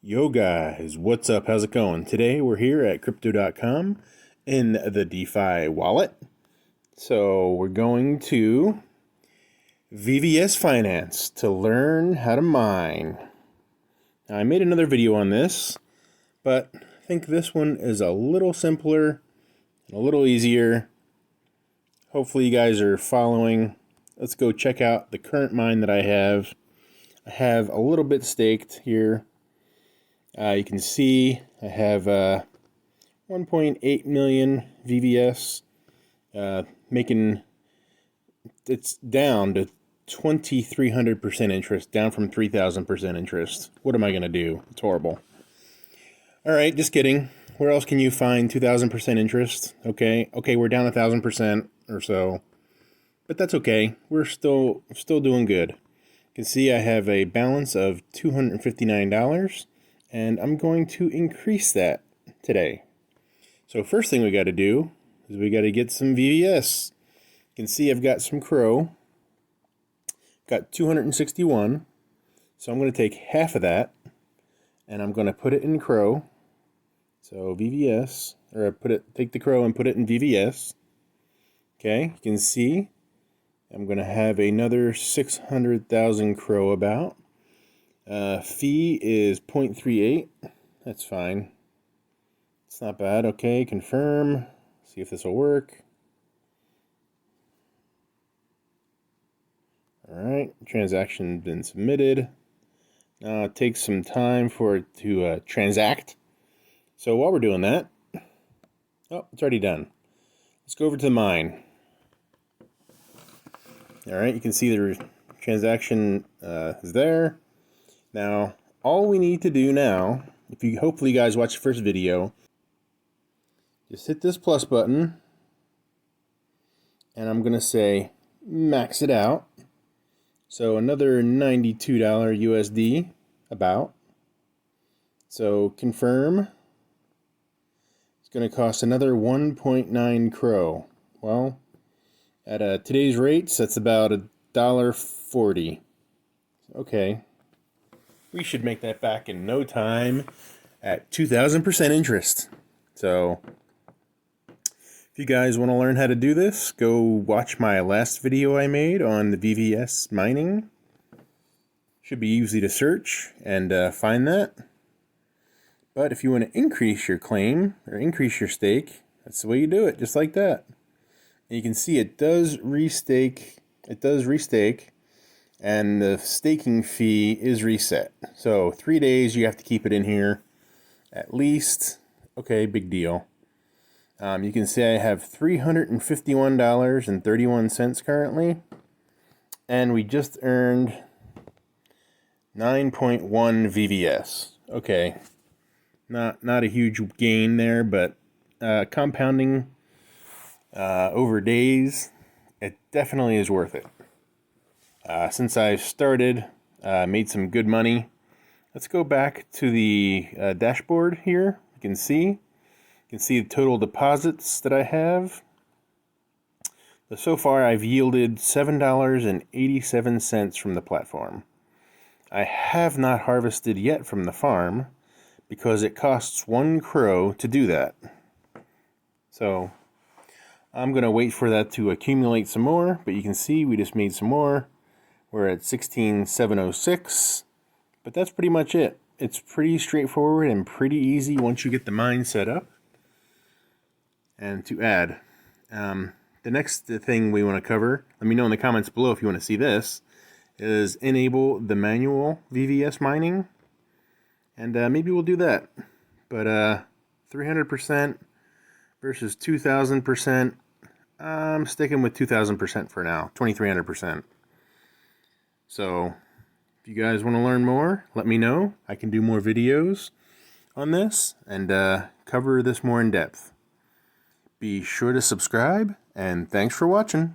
Yo guys, what's up? How's it going? Today we're here at crypto.com in the DeFi wallet. So we're going to VVS Finance to learn how to mine. Now, I made another video on this, but I think this one is a little simpler, a little easier. Hopefully you guys are following. Let's go check out the current mine that I have. I have a little bit staked here. You can see I have 1.8 million VVS, making it's down to 2,300% interest, down from 3,000% interest. What am I going to do? It's horrible. All right, just kidding. Where else can you find 2,000% interest? Okay, we're down 1,000% or so, but that's okay. We're still doing good. You can see I have a balance of $259. And I'm going to increase that today. So first thing we got to do is we got to get some VVS. You can see I've got some Crow. Got 261. So I'm going to take half of that and I'm going to put it in Crow. So VVS, or take the Crow and put it in VVS. Okay, you can see I'm going to have another 600,000 Crow about. Fee is 0.38. That's fine. It's not bad. Okay, confirm. See if this will work. Alright, transaction been submitted. Now it takes some time for it to transact. So while we're doing that, oh, it's already done. Let's go over to the mine. Alright, you can see the transaction is there. Now, all we need to do now, hopefully you guys watched the first video, just hit this plus button, and I'm going to say max it out. So another $92 USD about. So confirm. It's going to cost another 1.9 Crow. Well, at today's rates, that's about $1.40. Okay. We should make that back in no time at 2,000% interest. So if you guys want to learn how to do this, go watch my last video I made on the VVS mining. Should be easy to search and find that. But if you want to increase your claim or increase your stake, that's the way you do it, just like that. And you can see it does restake. It does restake. And the staking fee is reset. So 3 days you have to keep it in here at least. Okay, big deal. You can see I have $351.31 currently. And we just earned 9.1 VVS. Okay, not a huge gain there, but compounding over days, it definitely is worth it. Since I've started, made some good money. Let's go back to the dashboard here. You can see the total deposits that I have. So far, I've yielded $7.87 from the platform. I have not harvested yet from the farm because it costs 1 Crow to do that. So I'm going to wait for that to accumulate some more, but you can see we just made some more. We're at 16,706, but that's pretty much it. It's pretty straightforward and pretty easy once you get the mine set up. And to add, the next thing we want to cover, let me know in the comments below if you want to see this, is enable the manual VVS mining. And maybe we'll do that. But 300% versus 2,000%, I'm sticking with 2,000% for now, 2,300%. So, if you guys want to learn more, let me know. I can do more videos on this and cover this more in depth. Be sure to subscribe, and thanks for watching.